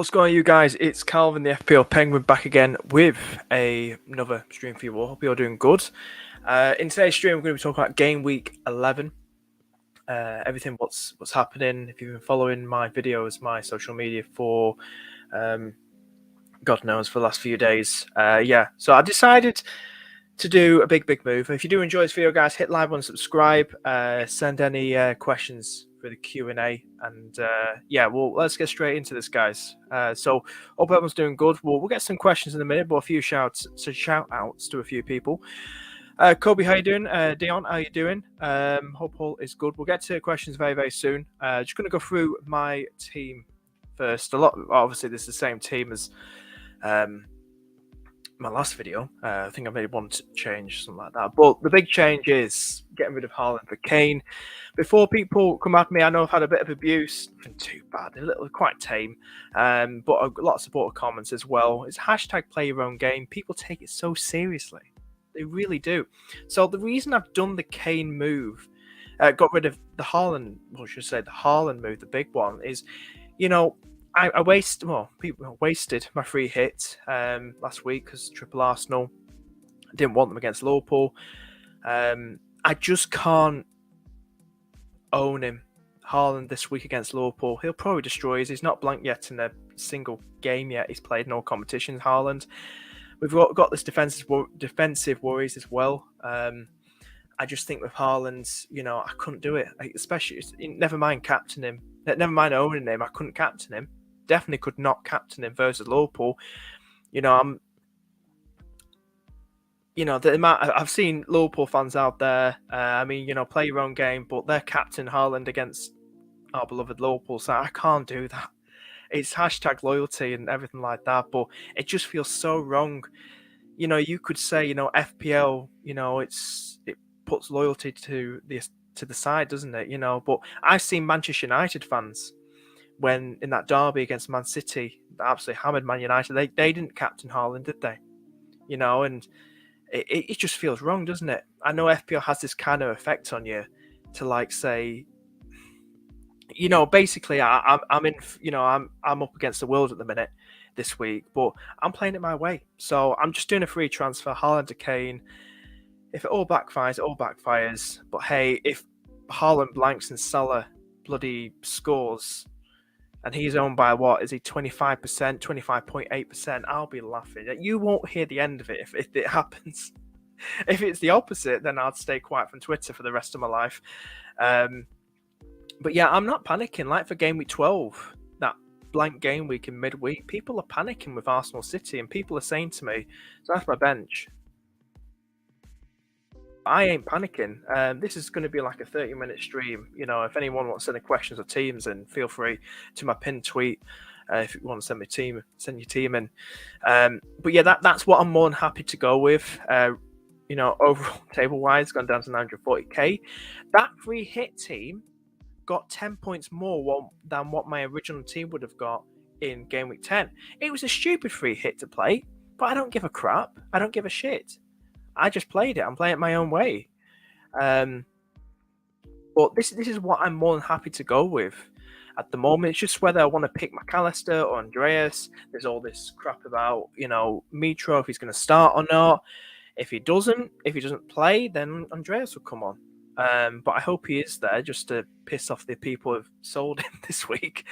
What's going on, you guys? It's Calvin, the FPL Penguin, back again with another stream for you all. Hope you're doing good. In today's stream, we're going to be talking about game week 11. Everything what's happening. If you've been following my videos, my social media for God knows for the last few days. So I decided to do a big move. If you do enjoy this video, guys, hit like and subscribe. Send any questions for the Q&A, and let's get straight into this, guys. So hope everyone's doing good. We'll get some questions in a minute, but a few shout outs to a few people. Kobe, how you doing? Dion, how you doing? Hope all is good. We'll get to questions very soon. Just going to go through my team first. Obviously this is the same team as my last video. I think I made one change, something like that. But the big change is getting rid of Haaland for Kane. Before people come at me, I know I've had a bit of abuse. Nothing too bad, quite tame. But a lot of supportive comments as well. It's hashtag play your own game. People take it so seriously. They really do. So the reason I've done the Kane move, got rid of the Haaland, well, I should say the Haaland move, the big one, is, people wasted my free hit last week because triple Arsenal. I didn't want them against Liverpool. I just can't own him. Haaland this week against Liverpool. He'll probably destroy us. He's not blanked yet in a single game yet. He's played in all competitions, Haaland. We've got this defensive worries as well. I just think with Haaland, I couldn't do it. Especially, never mind captain him. Never mind owning him. I couldn't captain him. Definitely could not captain him versus Liverpool. The amount I've seen Liverpool fans out there. Play your own game, but they're captain Haaland against our beloved Liverpool. So I can't do that. It's hashtag loyalty and everything like that, but it just feels so wrong. You could say, FPL, it puts loyalty to the side, doesn't it? But I've seen Manchester United fans when in that derby against Man City, absolutely hammered Man United. They didn't captain Haaland, did they? And it just feels wrong, doesn't it? I know FPL has this kind of effect on you to say, basically I'm up against the world at the minute this week, but I'm playing it my way. So I'm just doing a free transfer, Haaland to Kane. If it all backfires, it all backfires. But hey, if Haaland blanks and Salah bloody scores, and he's owned by what? Is he 25%, 25.8%? I'll be laughing. You won't hear the end of it if it happens. If it's the opposite, then I'd stay quiet from Twitter for the rest of my life. But yeah, I'm not panicking. Like for game week 12, that blank game week in midweek, people are panicking with Arsenal City, and people are saying to me, so that's my bench. I ain't panicking. This is going to be like a 30-minute stream. If anyone wants to send questions or teams, then feel free to my pinned tweet. If you want to send your team in. But yeah, that's what I'm more than happy to go with. Overall table-wise, gone down to 940k. That free hit team got 10 points more than what my original team would have got in game week 10. It was a stupid free hit to play, but I don't give a crap. I don't give a shit. I just played it. I'm playing it my own way. But this is what I'm more than happy to go with at the moment. It's just whether I want to pick McAllister or Andreas. There's all this crap about, Mitro, if he's going to start or not. If he doesn't play, then Andreas will come on. But I hope he is there just to piss off the people who've sold him this week.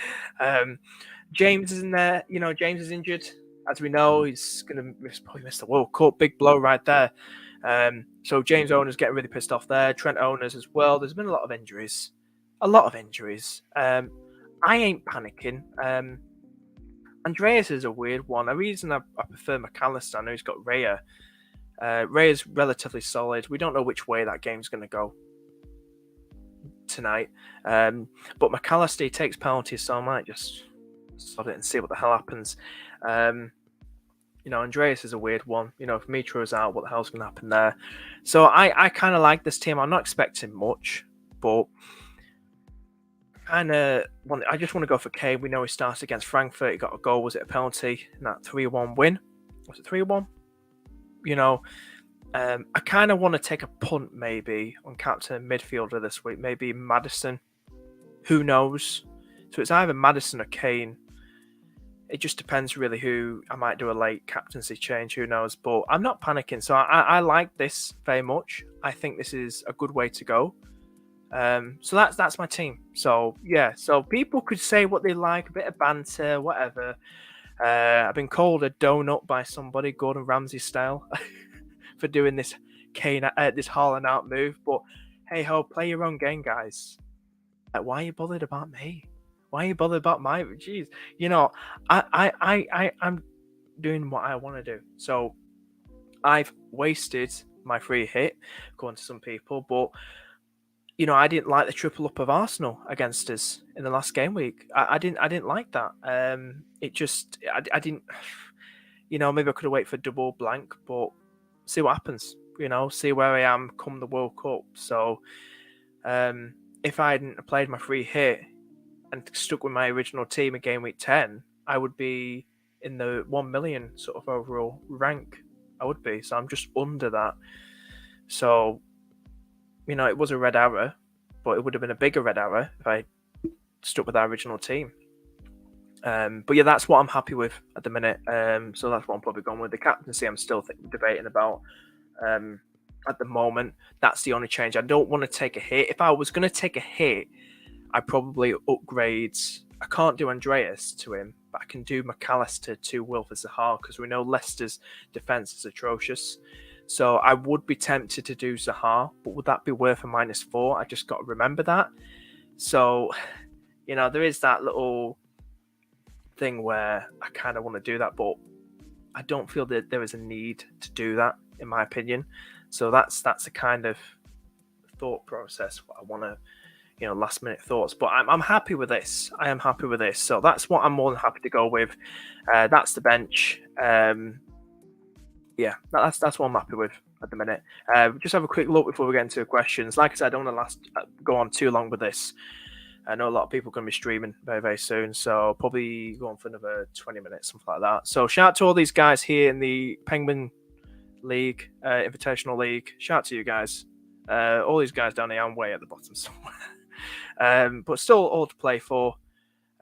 James is in there. James is injured. As we know, he's going to probably miss the World Cup. Big blow right there. So James owners getting really pissed off there. Trent owners as well. There's been a lot of injuries. I ain't panicking. Andreas is a weird one. The reason I prefer McAllister, I know he's got Raya. Raya's relatively solid. We don't know which way that game's going to go tonight. But McAllister takes penalties, so I might just sod it and see what the hell happens. Andreas is a weird one. If Mitro's out, what the hell's going to happen there? So I kind of like this team. I'm not expecting much, but I just want to go for Kane. We know he started against Frankfurt. He got a goal. Was it a penalty in that 3-1 win? Was it 3-1? I kind of want to take a punt maybe on captain midfielder this week. Maybe Maddison. Who knows? So it's either Maddison or Kane. it just depends really who I might do a late captaincy change. Who knows? But I'm not panicking. So I like this very much. I think this is a good way to go. So that's my team. So yeah. So people could say what they like, a bit of banter, whatever. I've been called a donut by somebody, Gordon Ramsay style, for doing this this Haaland out move. But hey ho, play your own game, guys. Why are you bothered about me? Why are you bothered about my? Jeez, I'm doing what I want to do. So I've wasted my free hit, according to some people, but I didn't like the triple up of Arsenal against us in the last game week. I didn't like that. It just I didn't. Maybe I could have waited for double blank, but see what happens. See where I am come the World Cup. So if I hadn't played my free hit and stuck with my original team in game week 10, I would be in the 1 million sort of overall rank. I would be. So I'm just under that. So, it was a red arrow, but it would have been a bigger red arrow if I stuck with our original team. But yeah, that's what I'm happy with at the minute. So that's what I'm probably going with. The captaincy, I'm still debating about. At the moment, that's the only change. I don't want to take a hit. If I was going to take a hit, I'd probably upgrade. I can't do Andreas to him, but I can do McAllister to Wilfred Zaha because we know Leicester's defence is atrocious. So I would be tempted to do Zaha, but would that be worth a -4? I just got to remember that. So, there is that little thing where I kind of want to do that, but I don't feel that there is a need to do that, in my opinion. So that's a kind of thought process. What I want to, last minute thoughts. But I'm happy with this. I am happy with this. So that's what I'm more than happy to go with. That's the bench. Yeah, that's what I'm happy with at the minute. Just have a quick look before we get into questions. Like I said, I don't want to go on too long with this. I know a lot of people are going to be streaming very, very soon, so probably go on for another 20 minutes, something like that. So shout out to all these guys here in the Penguin League, Invitational League. Shout out to you guys. All these guys down here, I'm way at the bottom somewhere. But still all to play for.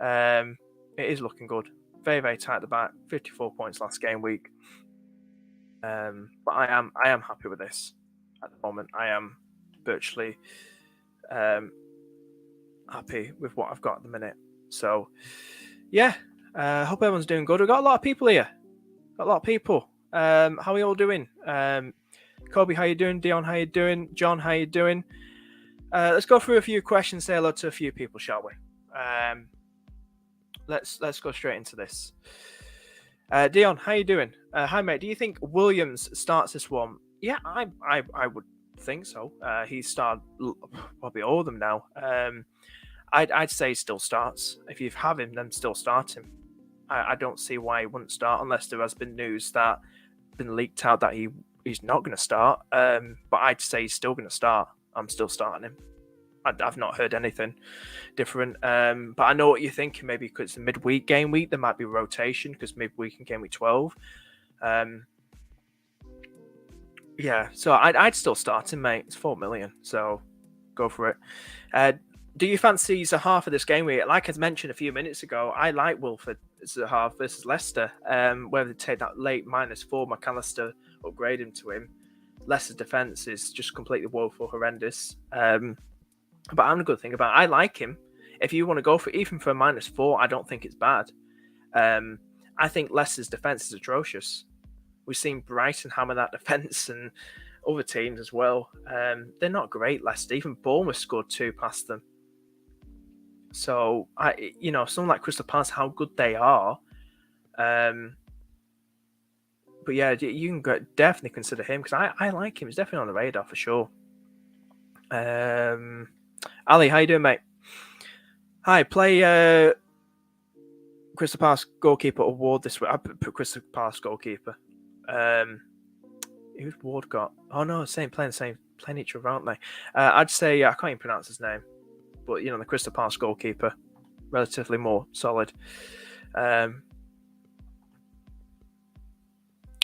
It is looking good. Very, very tight at the back. 54 points last game week. But I am happy with this at the moment. I am virtually happy with what I've got at the minute. So yeah, hope everyone's doing good. We've got a lot of people here. Got a lot of people. How are you all doing? Kobe, how you doing? Dion, how you doing? John, how you doing? Let's go through a few questions. Say hello to a few people, shall we? Let's go straight into this. Dion, how you doing? Hi, mate. Do you think Williams starts this one? Yeah, I would think so. He's started probably all of them now. I'd say he still starts. If you have him, then still start him. I don't see why he wouldn't start unless there has been news that been leaked out that he's not going to start. But I'd say he's still going to start. I'm still starting him. I've not heard anything different. But I know what you're thinking. Maybe because it's a midweek game week, there might be rotation because midweek and game week 12. Yeah, so I'd still start him, mate. It's 4 million, so go for it. Do you fancy Zaha for this game week? Like I mentioned a few minutes ago, I like Wilfred Zaha versus Leicester. Whether they take that late -4, McAllister upgrade him to him. Leicester's defence is just completely woeful, horrendous. But I'm going to think about it. I like him. If you want to go for even for a -4, I don't think it's bad. I think Leicester's defence is atrocious. We've seen Brighton hammer that defence and other teams as well. They're not great, Leicester. Even Bournemouth scored 2 past them. So, someone like Crystal Palace, how good they are. But yeah, you can definitely consider him because I like him. He's definitely on the radar for sure. Ali, how you doing, mate? Hi, play Crystal Palace goalkeeper award this week. I put Crystal Palace goalkeeper. Who's Ward got? Oh no, playing each other, aren't they? I'd say I can't even pronounce his name, but the Crystal Palace goalkeeper, relatively more solid.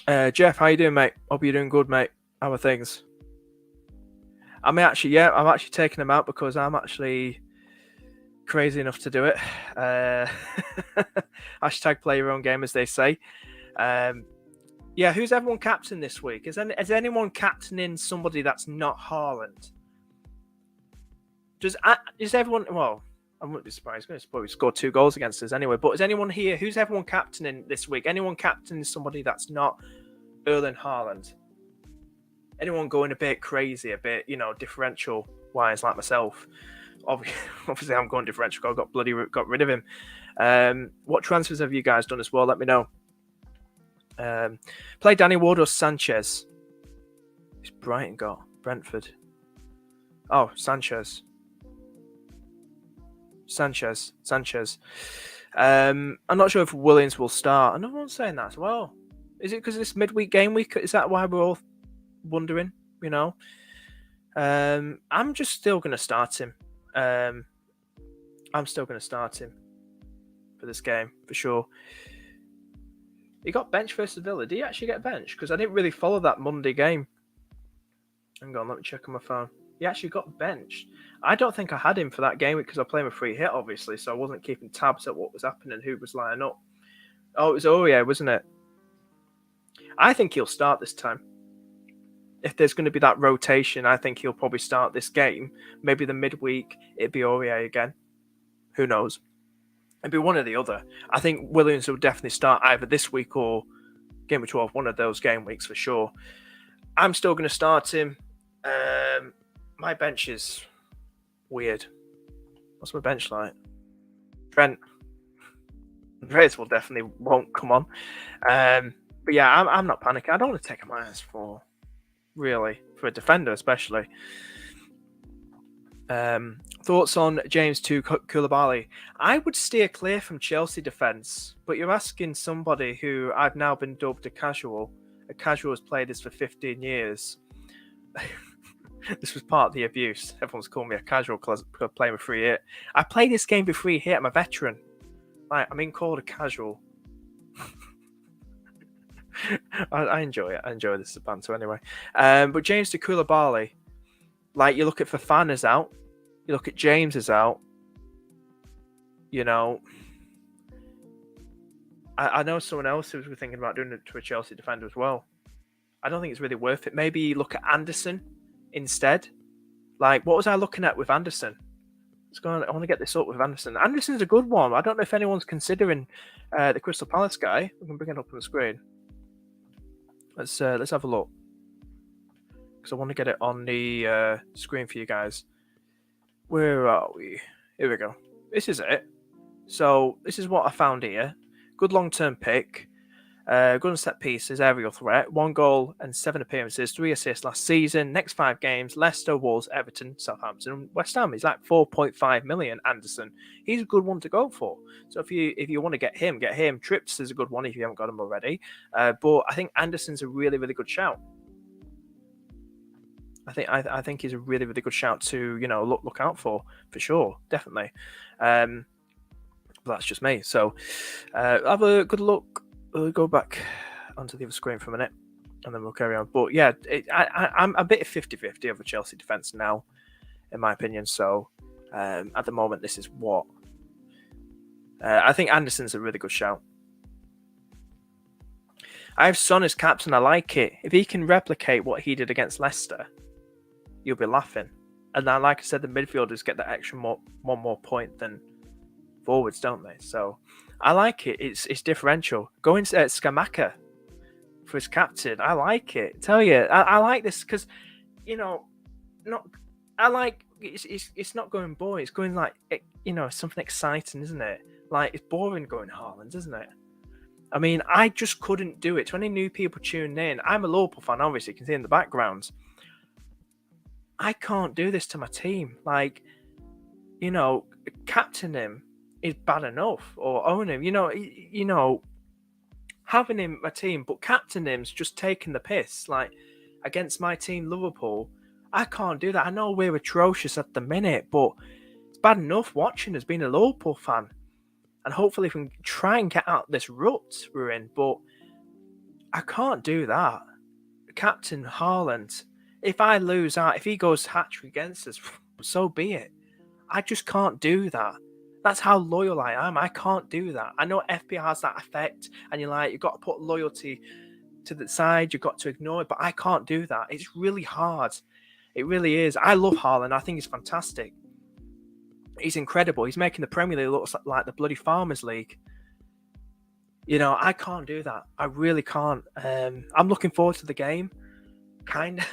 Jeff, how you doing, mate? Hope you're doing good, mate. How are things? I'm actually taking him out because I'm actually crazy enough to do it. Hashtag play your own game, as they say. Yeah, who's everyone captain this week? Is anyone captaining somebody that's not Haaland? Is everyone? Well, I wouldn't be surprised. He's going to probably score 2 goals against us anyway. But is anyone here? Who's everyone captaining this week? Anyone captaining somebody that's not Erling Haaland? Anyone going a bit crazy, a bit, differential wise, like myself? Obviously, I'm going differential. I got rid of him. What transfers have you guys done as well? Let me know. Play Danny Ward or Sanchez? Who's Brighton got? Brentford. Oh, Sanchez. I'm not sure if Williams will start. Another one's saying that as well. Is it because of this midweek game week? Is that why we're all wondering? I'm just still going to start him. I'm still going to start him for this game for sure. He got benched versus Villa. Did he actually get benched? Because I didn't really follow that Monday game. Hang on, let me check on my phone. He actually got benched. I don't think I had him for that game because I played him a free hit, obviously, so I wasn't keeping tabs at what was happening, who was lining up. Oh, it was Aurier, wasn't it? I think he'll start this time. If there's going to be that rotation, I think he'll probably start this game. Maybe the midweek, it'd be Aurier again. Who knows? It'd be one or the other. I think Williams will definitely start either this week or game of 12, one of those game weeks for sure. I'm still going to start him. My bench is weird. What's my bench like? Trent. Andreas will definitely won't come on. But yeah, I'm not panicking. I don't want to take a -4, really, for a defender especially. Thoughts on James to Koulibaly? I would steer clear from Chelsea defence, but you're asking somebody who I've now been dubbed a casual. A casual has played this for 15 years. This was part of the abuse. Everyone's calling me a casual because I'm playing with free hit. I play this game with free hit. I'm a veteran. I'm being called a casual. I enjoy it. I enjoy this banter anyway. But James to Koulibaly, you look at Fofana is out. You look at James is out. I know someone else who was thinking about doing it to a Chelsea defender as well. I don't think it's really worth it. Maybe look at Anderson instead. What was I looking at with Anderson? I want to get this up with Anderson. Anderson's a good one. I don't know if anyone's considering the Crystal Palace guy. We can bring it up on the screen. Let's have a look, because I want to get it on the screen for you guys. Where are we? Here we go. This is it. So this is what I found here. Good long-term pick. Good on set pieces, aerial threat, 1 goal and 7 appearances, 3 assists last season. Next 5 games: Leicester, Wolves, Everton, Southampton, and West Ham. He's 4.5 million. Anderson, he's a good one to go for. So if you want to get him, Trips is a good one if you haven't got him already. But I think Anderson's a really, really good shout. I think he's a really, really good shout to look out for sure, definitely. But that's just me. So have a good look. We'll go back onto the other screen for a minute, and then we'll carry on. But yeah, I'm a bit of 50-50 of the Chelsea defence now, in my opinion. So at the moment, this is what I think. Anderson's a really good shout. I have Son as captain. I like it. If he can replicate what he did against Leicester, you'll be laughing. And then, like I said, the midfielders get that extra one more point than forwards, don't they? So I like it. It's differential. Going to Scamacca for his captain. I like it. Tell you, I like this because, it's not going boring. It's going something exciting, isn't it? It's boring going Haaland, isn't it? I mean, I just couldn't do it. To any new people tuning in, I'm a Liverpool fan, obviously, you can see in the background. I can't do this to my team. Captain him is bad enough, or own him, having him my team, but captain him's just taking the piss. Against my team, Liverpool, I can't do that. I know we're atrocious at the minute, but it's bad enough watching as being a Liverpool fan. And hopefully we can try and get out this rut we're in, but I can't do that. Captain Haaland, if I lose out, if he goes hat-trick against us, so be it. I just can't do that. That's how loyal I am. I can't do that. I know FPL has that effect, and you've got to put loyalty to the side. You've got to ignore it, but I can't do that. It's really hard. It really is. I love Haaland. I think he's fantastic. He's incredible. He's making the Premier League look like the bloody Farmers League. I can't do that. I really can't. I'm looking forward to the game. Kind of.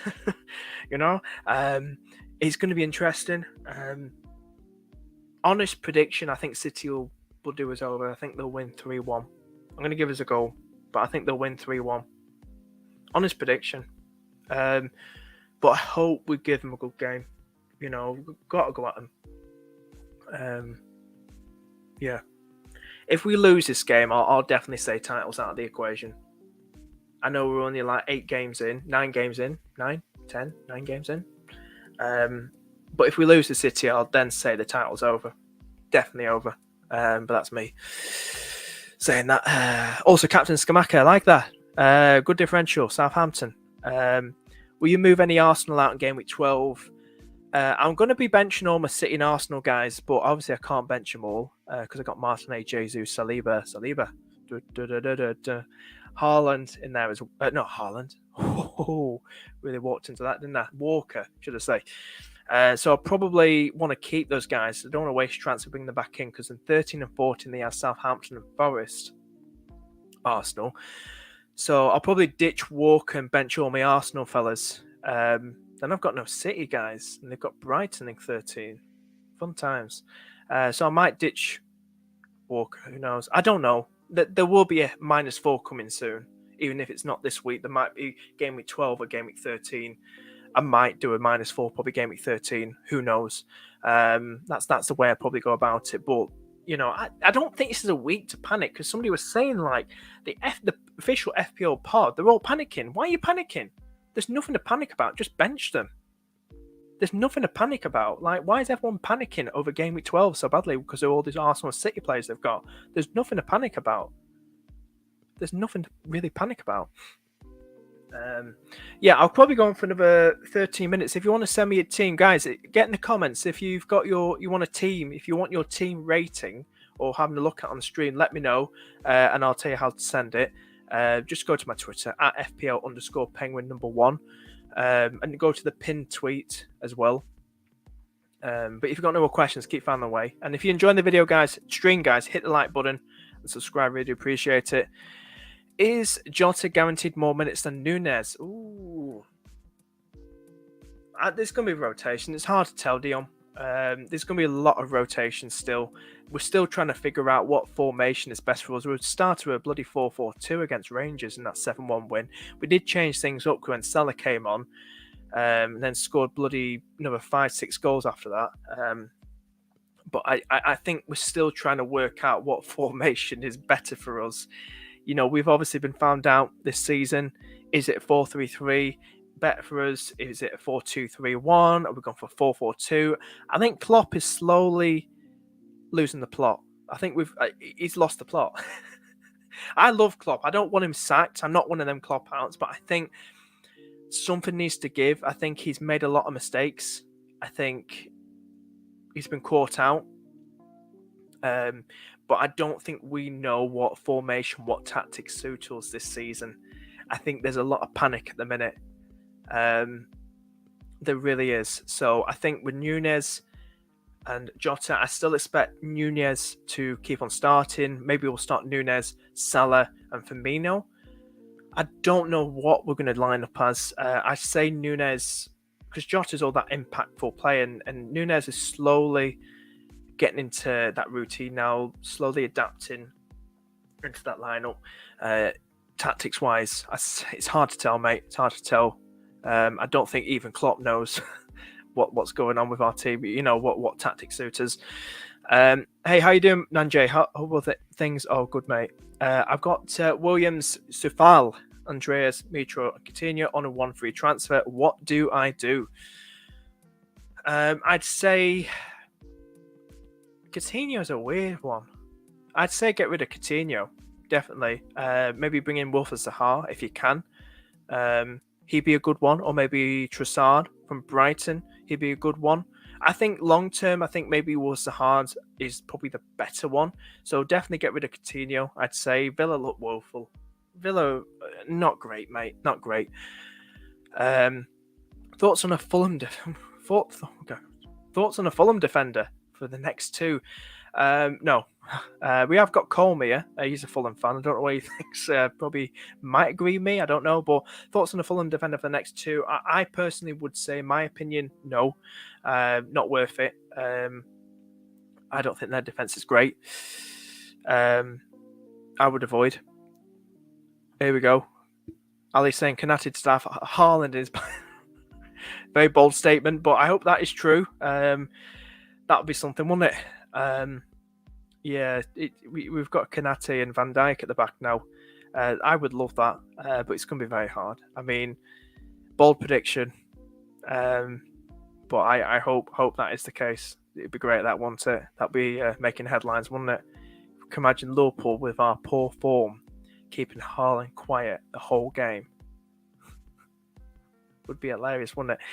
It's going to be interesting. Honest prediction, I think City will do us over. I think they'll win 3-1. I'm going to give us a goal, but I think they'll win 3-1. Honest prediction. But I hope we give them a good game. We've got to go at them. Yeah. If we lose this game, I'll definitely say titles out of the equation. I know we're only like 9 games in. 9 games in. But if we lose the City, I'll then say the title's over. Definitely over. But that's me saying that. Also, Captain Skamaka, I like that. Good differential, Southampton. Will you move any Arsenal out in game week 12? I'm going to be benching all my City and Arsenal guys, but obviously I can't bench them all because I got Martinez, Jesus, Saliba. Haaland in there as well. Not Haaland. Oh, really walked into that, didn't I? Walker, should I say. So I probably want to keep those guys. I don't want to waste transfer bringing them back in because in 13 and 14 they have Southampton and Forest. Arsenal. So I'll probably ditch Walker and bench all my Arsenal fellas. Then I've got no City guys, and they've got Brighton in 13. Fun times. So I might ditch Walker. Who knows? I don't know. There will be a -4 coming soon. Even if it's not this week, there might be game week 12 or game week 13. I might do a -4, probably game week 13. Who knows? That's the way I probably go about it. But I don't think this is a week to panic because somebody was saying like the official FPL pod, they're all panicking. Why are you panicking? There's nothing to panic about. Just bench them. There's nothing to panic about. Like, why is everyone panicking over game week 12 so badly because of all these Arsenal City players they've got? There's nothing to panic about. There's nothing to really panic about. I'll probably go on for another 13 minutes. If you want to send me a team, guys, get in the comments. If you've got you want a team, if you want your team rating or having a look at on the stream, let me know and I'll tell you how to send it. Just go to my Twitter at FPL_penguin1 and go to the pinned tweet as well. But if you've got no more questions, keep finding the way. And if you're enjoying the video, guys, hit the like button and subscribe. Really do appreciate it. Is Jota guaranteed more minutes than Nunez? Ooh. There's going to be rotation. It's hard to tell, Dion. There's going to be a lot of rotation still. We're still trying to figure out what formation is best for us. We started with a bloody 4-4-2 against Rangers in that 7-1 win. We did change things up when Salah came on and then scored bloody another 5-6 goals after that. But I think we're still trying to work out what formation is better for us. We've obviously been found out this season. Is it 4-3-3 better for us? Is it a 4-2-3-1? Are we going for 4-4-2? I think Klopp is slowly losing the plot. I think he's lost the plot. I love Klopp. I don't want him sacked. I'm not one of them Klopp outs, but I think something needs to give. I think he's made a lot of mistakes. I think he's been caught out. But I don't think we know what formation, what tactics suit us this season. I think there's a lot of panic at the minute. There really is. So I think with Nunez and Jota, I still expect Nunez to keep on starting. Maybe we'll start Nunez, Salah, and Firmino. I don't know what we're going to line up as. I say Nunez because Jota's all that impactful play, and Nunez is slowly getting into that routine now, slowly adapting into that lineup. Tactics wise, it's hard to tell, mate. It's hard to tell. I don't think even Klopp knows what's going on with our team. What tactics suit us. Hey, how you doing, Nanjay? How are things? Oh, good, mate. I've got Williams, Sufal, Andreas, Mitro, and Coutinho on a 1 free transfer. What do I do? I'd say Coutinho's a weird one. I'd say get rid of Coutinho, definitely. Maybe bring in Wilf as Zaha if you can. He'd be a good one. Or maybe Trossard from Brighton. He'd be a good one. I think long term, I think maybe Haaland is probably the better one. So definitely get rid of Coutinho. I'd say Villa look woeful. Villa, not great, mate. Not great. Thoughts on a Fulham thoughts on a Fulham defender for the next two? No, we have got Colm here. He's a Fulham fan. I don't know what he thinks. Probably might agree with me. I don't know. But thoughts on a Fulham defender for the next two? I personally would say, in my opinion, no, not worth it. I don't think their defense is great. I would avoid. Here we go. Ali saying Canated staff. Haaland is very bold statement, but I hope that is true. That would be something, wouldn't it? Yeah, we've got Kanate and Van Dijk at the back now. I would love that, but it's going to be very hard. I mean, bold prediction, but I hope that is the case. It'd be great, that, wouldn't it? That'd be making headlines, wouldn't it? You can imagine Liverpool with our poor form keeping Haaland quiet the whole game. Would be hilarious, wouldn't it?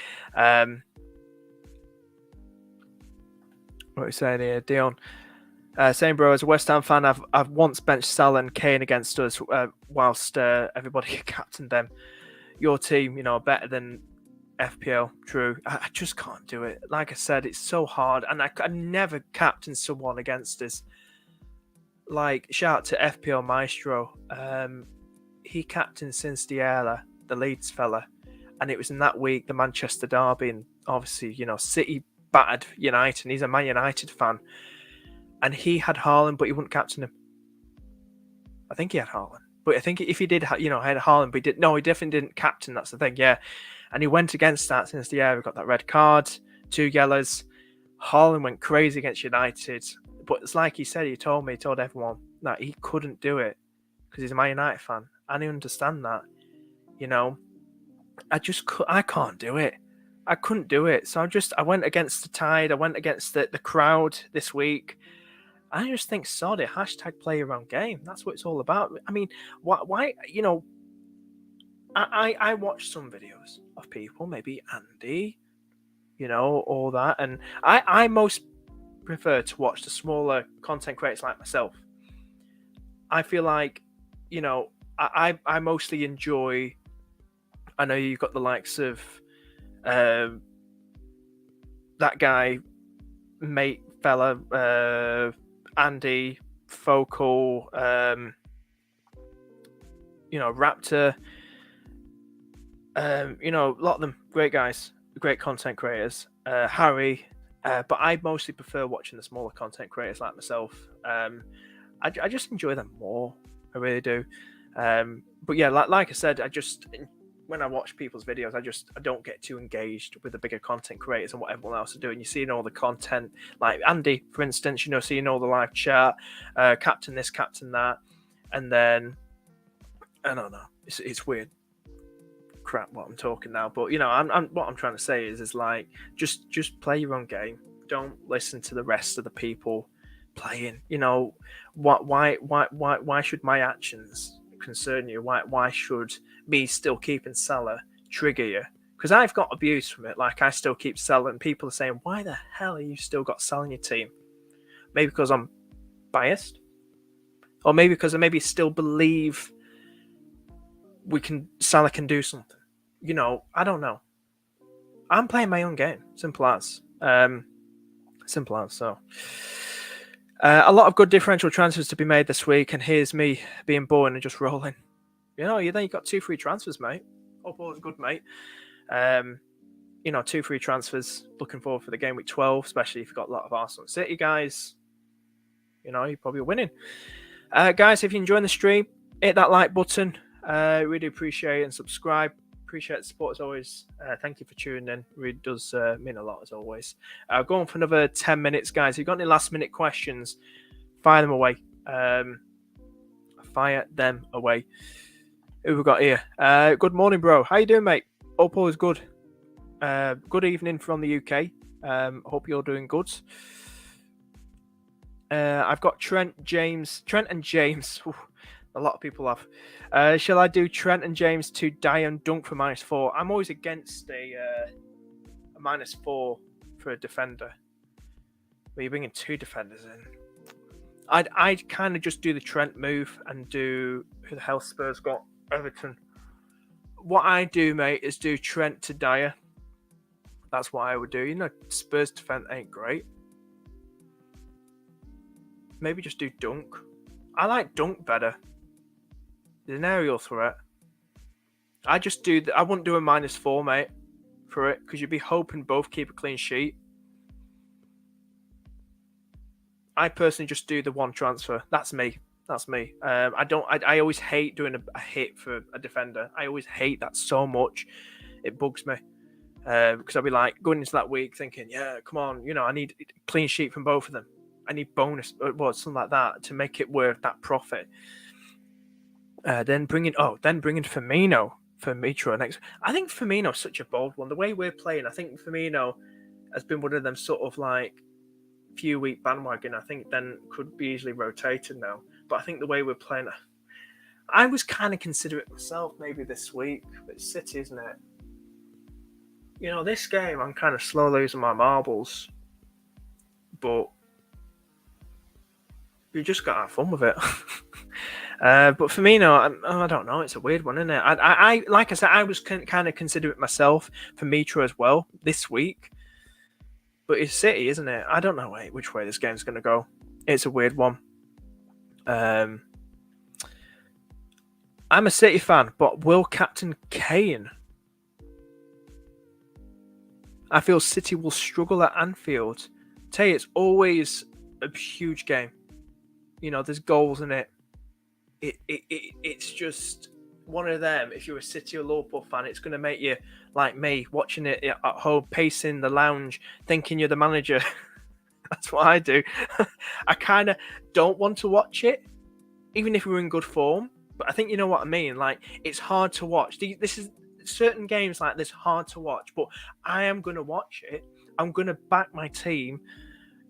What are we saying here, Dion? Saying, bro, as a West Ham fan, I've once benched Salah and Kane against us whilst everybody captained them. Your team, better than FPL. True. I just can't do it. Like I said, it's so hard, and I never captain someone against us. Like, shout out to FPL Maestro. He captained since Diarra, the Leeds fella, and it was in that week, the Manchester derby, and obviously, City battered United, and he's a Man United fan. And he had Haaland, but he wouldn't captain him. I think he had Haaland. But I think if he did, had Haaland, but he did. No, he definitely didn't captain. That's the thing, yeah. And he went against that since the year. We got that red card, 2 yellows. Haaland went crazy against United. But it's like he said, he told everyone that he couldn't do it because he's a Man United fan. And I understand that. I can't do it. I couldn't do it. So I went against the tide. I went against the crowd this week. I just think, sorry, hashtag play your own game. That's what it's all about. I mean, why I watched some videos of people, maybe Andy, all that. And I most prefer to watch the smaller content creators like myself. I feel like, I mostly enjoy, I know you've got the likes of that guy, mate, fella, Andy, Focal, Raptor, a lot of them great guys, great content creators, Harry, but I mostly prefer watching the smaller content creators like myself. I just enjoy them more. I really do. But yeah, like I said, when I watch people's videos, I don't get too engaged with the bigger content creators and what everyone else is doing. You're seeing all the content, like Andy, for instance, seeing all the live chat, captain this, captain that, and then I don't know, it's weird crap what I'm talking now, but what I'm trying to say is like just play your own game. Don't listen to the rest of the people playing. Why should my actions concern you? Why should me still keeping Salah trigger you? Because I've got abuse from it. Like, I still keep Salah, and people are saying, why the hell are you still got Salah in your team? Maybe because I'm biased, or maybe because I still believe Salah can do something. I don't know. I'm playing my own game. Simple as. So a lot of good differential transfers to be made this week, and here's me being boring and just rolling. You got 2 free transfers, mate. Oh, well, good, mate. 2 free transfers. Looking forward for the game week 12, especially if you've got a lot of Arsenal City guys. You're probably winning. Guys, if you're enjoying the stream, hit that like button. Really appreciate it, and subscribe. Appreciate the support as always. Thank you for tuning in. Really does mean a lot as always. Go on for another 10 minutes, guys. If you've got any last minute questions, fire them away. Fire them away. Who we got here? Good morning, bro. How you doing, mate? Hope all is good. Good evening from the UK. Hope you're doing good. I've got Trent and James. Ooh, a lot of people have. Shall I do Trent and James to die and dunk for -4? I'm always against a -4 for a defender. But you're bringing 2 defenders in. I'd kind of just do the Trent move and do who the hell Spurs got? Everton. What I do, mate, is do Trent to Dyer. That's what I would do. You know, Spurs defense ain't great. Maybe just do Dunk. I like Dunk better. He's an aerial threat. I wouldn't do a -4, mate, for it, because you'd be hoping both keep a clean sheet. I personally just do the one transfer. That's me. I always hate doing a hit for a defender. I always hate that so much. It bugs me. Because I'll be like going into that week thinking, yeah, come on, you know, I need a clean sheet from both of them. I need bonus, something like that to make it worth that profit. Then bringing Firmino for Mitro next. I think Firmino's such a bold one. The way we're playing, I think Firmino has been one of them sort of like few week bandwagon. I think then could be easily rotated now. But I think the way we're playing, I was kind of considering myself maybe this week. But it's City, isn't it? You know, this game I'm kind of slow losing my marbles, but you just got to have fun with it. But Firmino, I don't know. It's a weird one, isn't it? I like I said, I was kind of considering myself for Mitro as well this week. But it's City, isn't it? I don't know which way this game's going to go. It's a weird one. I'm a City fan, but will Captain Kane? I feel City will struggle at Anfield. Tell you, it's always a huge game. You know, there's goals in it. It's just one of them. If you're a City or Liverpool fan, it's going to make you like me, watching it at home, pacing the lounge, thinking you're the manager. That's what I do. I kind of don't want to watch it, even if we're in good form. But I think you know what I mean. Like, it's hard to watch. This is certain games like this hard to watch, but I am going to watch it. I'm going to back my team.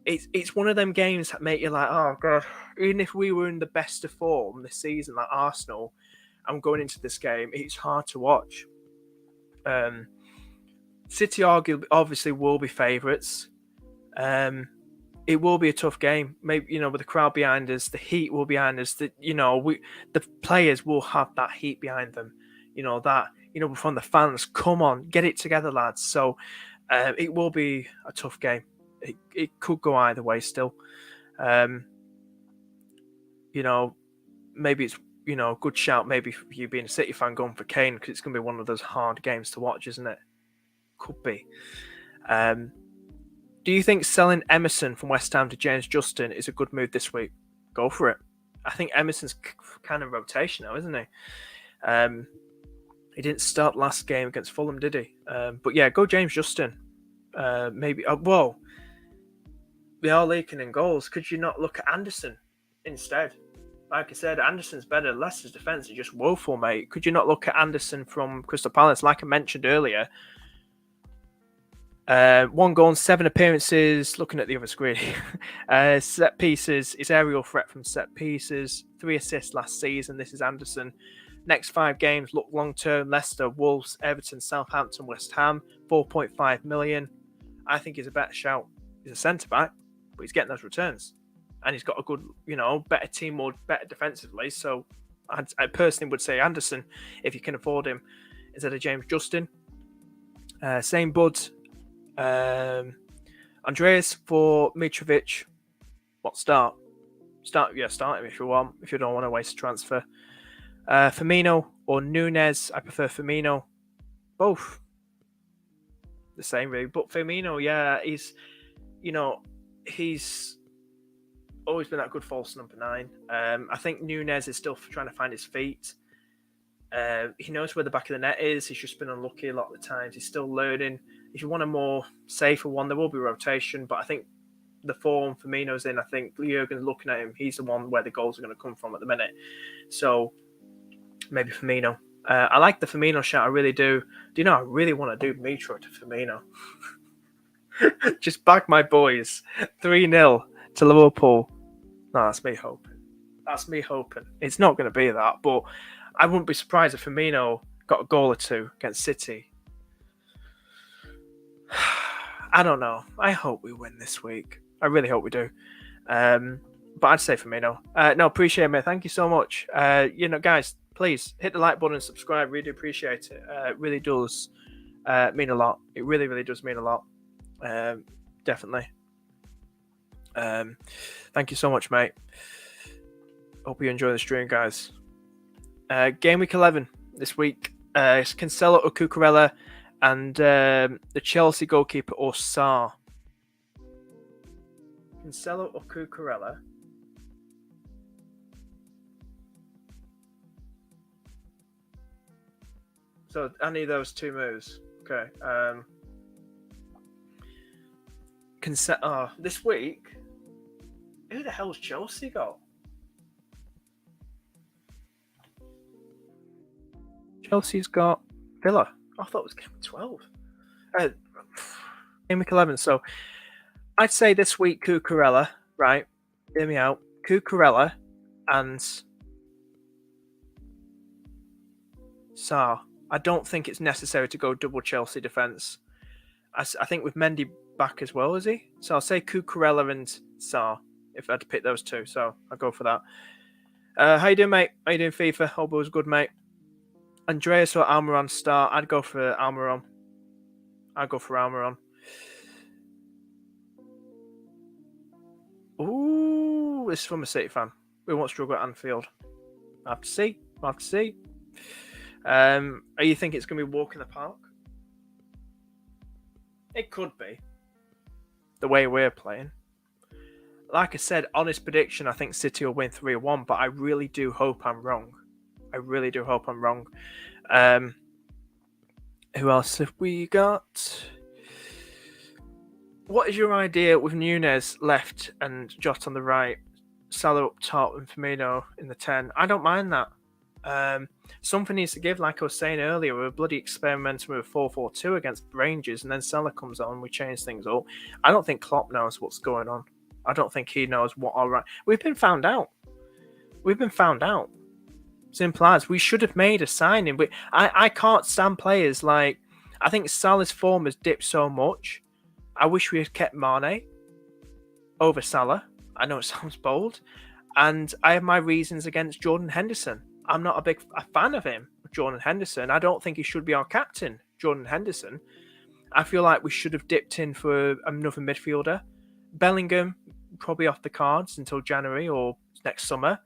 It's one of them games that make you like, oh god. Even if we were in the best of form this season, like Arsenal, I'm going into this game. It's hard to watch. City obviously will be favourites. It will be a tough game. Maybe, you know, with the crowd behind us, the heat will be behind us. The players will have that heat behind them. You know that. You know, from the fans, come on, get it together, lads. So it will be a tough game. It could go either way still. You know, maybe it's, you know, a good shout maybe for you being a City fan going for Kane, because it's going to be one of those hard games to watch, isn't it? Could be. Do you think selling Emerson from West Ham to James Justin is a good move this week? Go for it. I think Emerson's kind of rotation now, isn't he? He didn't start last game against Fulham, did he? But yeah, go James Justin. Maybe. Whoa. We are leaking in goals. Could you not look at Anderson instead? Like I said, Anderson's better. Leicester's defence is just woeful, mate. Could you not look at Anderson from Crystal Palace? Like I mentioned earlier, 1 goal and 7 appearances. Looking at the other screen, set pieces. His aerial threat from set pieces. 3 assists last season. This is Anderson. Next 5 games look long term. Leicester, Wolves, Everton, Southampton, West Ham. 4.5 million. I think he's a better shout. He's a centre back, but he's getting those returns, and he's got a good, you know, better team, more better defensively. So I personally would say Anderson, if you can afford him, instead of James Justin. Same Bud. Andreas for Mitrovic. What start? Start him if you want. If you don't want to waste a transfer. Firmino or Nunes. I prefer Firmino. Both the same really, but Firmino, yeah, he's always been that good false number 9. I think Nunes is still trying to find his feet. He knows where the back of the net is. He's just been unlucky a lot of the times. He's still learning. If you want a more safer one, there will be rotation, but I think the form Firmino's in, I think Jurgen's looking at him. He's the one where the goals are going to come from at the minute. So maybe Firmino. I like the Firmino shot. I really do. Do you know, I really want to do Mitro to Firmino. Just back my boys. 3-0 to Liverpool. No, that's me hoping. It's not going to be that, but I wouldn't be surprised if Firmino got a goal or 2 against City. I don't know. I hope we win this week. I really hope we do. But I'd say Firmino. No, appreciate it, mate. Thank you so much. Guys, please hit the like button and subscribe. Really do appreciate it. It really does mean a lot. It really, really does mean a lot. Definitely. Thank you so much, mate. Hope you enjoy the stream, guys. Game week 11 this week. It's Cancelo or Cucurella and the Chelsea goalkeeper or Sarr. Cancelo or Cucurella. So any of those two moves. Okay. This week. Who the hell's Chelsea got? Chelsea's got Villa. I thought it was game 12. Game week 11. So I'd say this week Cucurella, right? Hear me out. Cucurella and Sarr. I don't think it's necessary to go double Chelsea defence. I think with Mendy back as well, is he? So I'll say Cucurella and Sarr if I had to pick those two. So I'll go for that. How you doing, mate? How you doing, FIFA? Hope it was good, mate. Andreas or Almiron start. I'd go for Almiron. Ooh, this is from a City fan. We won't struggle at Anfield. I have to see. You think it's going to be walk in the park? It could be. The way we're playing. Like I said, honest prediction, I think City will win 3-1, but I really do hope I'm wrong. Who else have we got? What is your idea with Nunez left and Jota on the right, Salah up top and Firmino in the 10? I don't mind that. Something needs to give, like I was saying earlier. We're bloody experimenting with a 4-4-2 against Rangers, and then Salah comes on, we change things up. I don't think Klopp knows what's going on. I don't think he knows what all right. We've been found out. Simple as. We should have made a signing. I can't stand players like... I think Salah's form has dipped so much. I wish we had kept Mane over Salah. I know it sounds bold. And I have my reasons against Jordan Henderson. I'm not a big fan of him, Jordan Henderson. I don't think he should be our captain, Jordan Henderson. I feel like we should have dipped in for another midfielder. Bellingham, probably off the cards until January or next summer.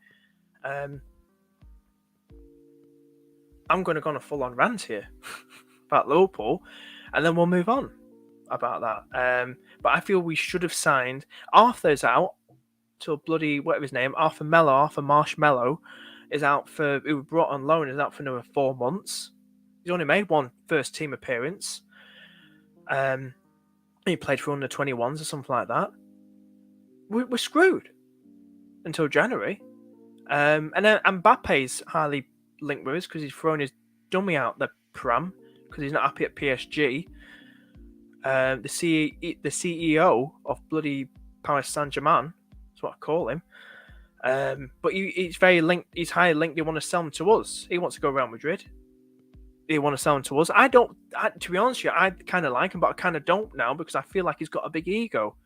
I'm going to go on a full-on rant here about Liverpool, and then we'll move on about that. But I feel we should have signed. Arthur's out till bloody, whatever his name, Arthur Marshmallow is out for, who was brought on loan, is out for another 4 months. He's only made one first team appearance. He played for under 21s or something like that. We're screwed until January. And then Mbappe's highly linked with us because he's thrown his dummy out the pram because he's not happy at PSG. The CEO of bloody Paris Saint-Germain, that's what I call him. But he's very linked. He's highly linked. They want to sell him to us. He wants to go Real Madrid. They want to sell him to us. To be honest with you, I kind of like him, but I kind of don't now because I feel like he's got a big ego.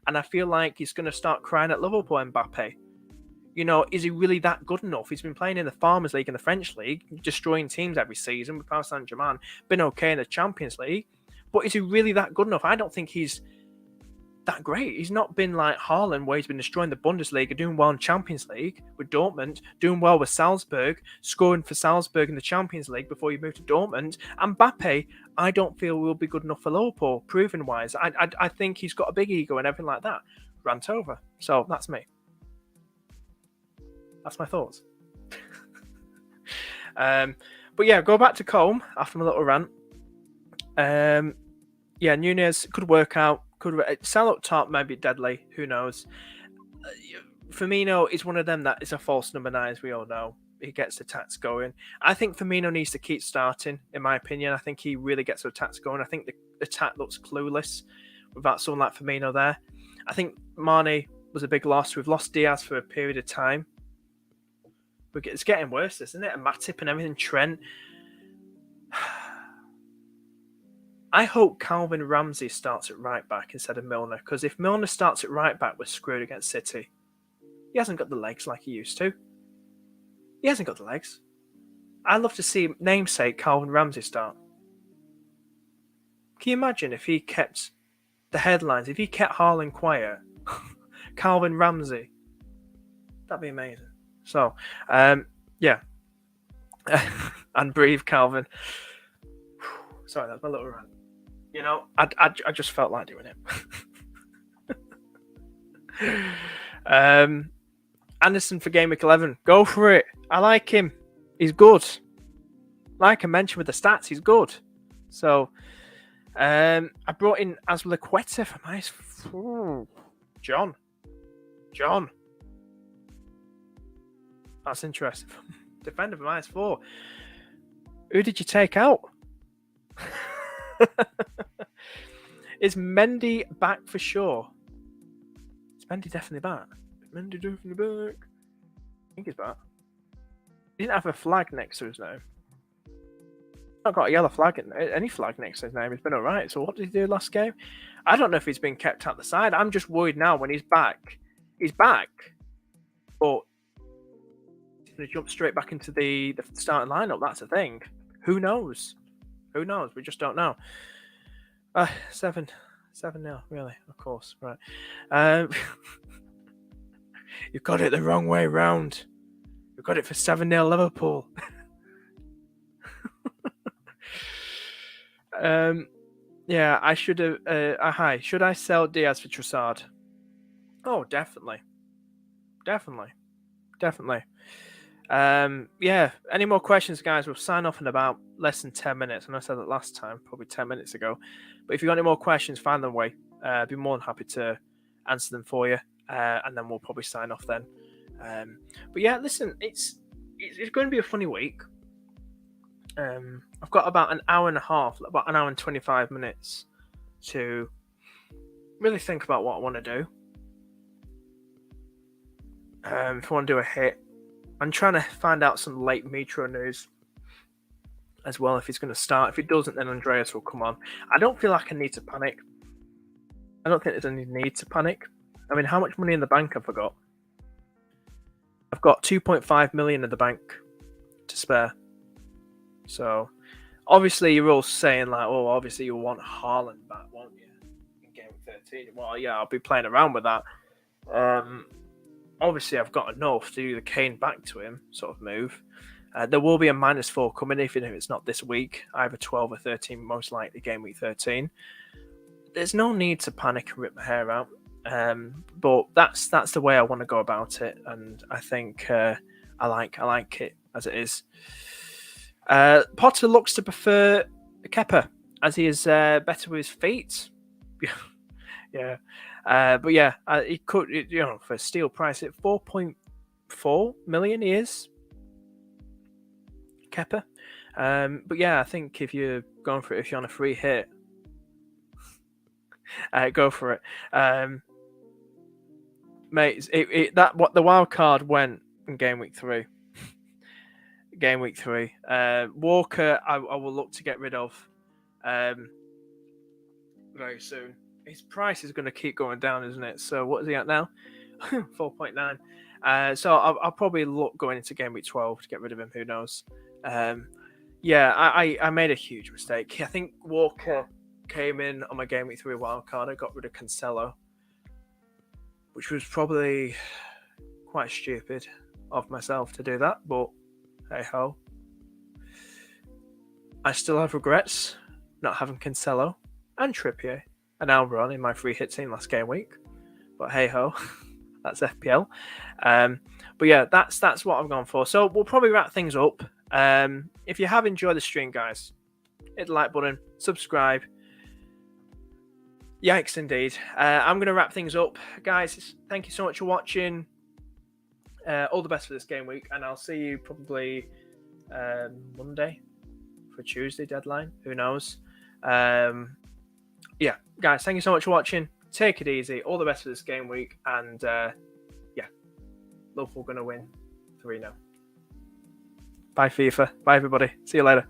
And I feel like he's going to start crying at Liverpool, Mbappe. You know, is he really that good enough? He's been playing in the Farmers League and the French League, destroying teams every season with Paris Saint-Germain, been okay in the Champions League. But is he really that good enough? I don't think he's that great. He's not been like Haaland, where he's been destroying the Bundesliga, doing well in Champions League with Dortmund, doing well with Salzburg, scoring for Salzburg in the Champions League before you move to Dortmund. And Mbappe, I don't feel will be good enough for Liverpool, proven-wise. I think he's got a big ego and everything like that. Rant over. So that's me. That's my thoughts. But yeah, go back to Combe after my little rant. Nunez could work out. Salah up top might be deadly. Who knows? Firmino is one of them that is a false number 9, as we all know. He gets the attacks going. I think Firmino needs to keep starting, in my opinion. I think he really gets the attacks going. I think the attack looks clueless without someone like Firmino there. I think Mane was a big loss. We've lost Diaz for a period of time. It's getting worse, isn't it? And Matip and everything. Trent. I hope Calvin Ramsey starts at right back instead of Milner, because if Milner starts at right back, we're screwed against City. He hasn't got the legs like he used to. He hasn't got the legs. I'd love to see namesake Calvin Ramsey start. Can you imagine if he kept the headlines, if he kept Haaland quiet, Calvin Ramsey? That'd be amazing. So, yeah. And breathe, Calvin. Sorry, that's my little rant. You know, I just felt like doing it. Anderson for game week 11. Go for it. I like him. He's good. Like I mentioned with the stats, he's good. So, I brought in Azpilicueta for my... John. That's interesting. Defender for -4. Who did you take out? Is Mendy back for sure? Is Mendy definitely back? Mendy definitely back. I think he's back. He didn't have a flag next to his name. Not got a yellow flag, any flag next to his name. He's been alright. So what did he do last game? I don't know if he's been kept at the side. I'm just worried now when he's back. He's back, but he's going to jump straight back into the starting lineup. That's the thing. Who knows? Who knows? We just don't know. 7-0, really? Of course, right. You've got it the wrong way round. You've got it for 7-0 Liverpool. Yeah, I should have. Hi, should I sell Diaz for Trossard? Oh, definitely. Yeah. Any more questions, guys? We'll sign off in about less than 10 minutes. And I said that last time, probably 10 minutes ago. But if you've got any more questions, find them away. I'd be more than happy to answer them for you. And then we'll probably sign off then. But yeah, listen, it's going to be a funny week. I've got about an hour and a half, about an hour and 25 minutes to really think about what I want to do. If I want to do a hit, I'm trying to find out some late Mitro news as well, if he's going to start. If he doesn't, then Andreas will come on. I don't feel like I need to panic. I don't think there's any need to panic. I mean, how much money in the bank have I got? I've got 2.5 million in the bank to spare. So, obviously, you're all saying, like, oh, obviously, you'll want Haaland back, won't you? In game 13. Well, yeah, I'll be playing around with that. Obviously, I've got enough to do the Kane back to him sort of move. There will be a -4 coming, even if it's not this week. Either 12 or 13, most likely game week 13. There's no need to panic and rip my hair out. But that's the way I want to go about it, and I think I like it as it is. Potter looks to prefer Kepa as he is better with his feet. Yeah. But yeah, he could, for a steal price at 4.4 million, he is Kepa. But yeah, I think if you're going for it, if you're on a free hit, go for it. Mate, what the wild card went in game week 3. Walker, I will look to get rid of very soon. His price is going to keep going down, isn't it? So what is he at now? 4.9. So I'll probably look going into game week 12 to get rid of him. Who knows? Yeah, I made a huge mistake. I think Walker came in on my game week 3 wildcard. I got rid of Cancelo, which was probably quite stupid of myself to do that. But hey ho. I still have regrets not having Cancelo and Trippier and Almiron in my free hit team last game week. But hey ho, that's FPL. But yeah, that's what I've gone for. So we'll probably wrap things up. If you have enjoyed the stream, guys, hit the like button, subscribe. Yikes indeed. I'm going to wrap things up. Guys, thank you so much for watching. All the best for this game week, and I'll see you probably Monday for Tuesday deadline. Who knows? Yeah, guys, thank you so much for watching. Take it easy. All the best for this game week. And, yeah, Liverpool going to win 3-0. Bye, FIFA. Bye, everybody. See you later.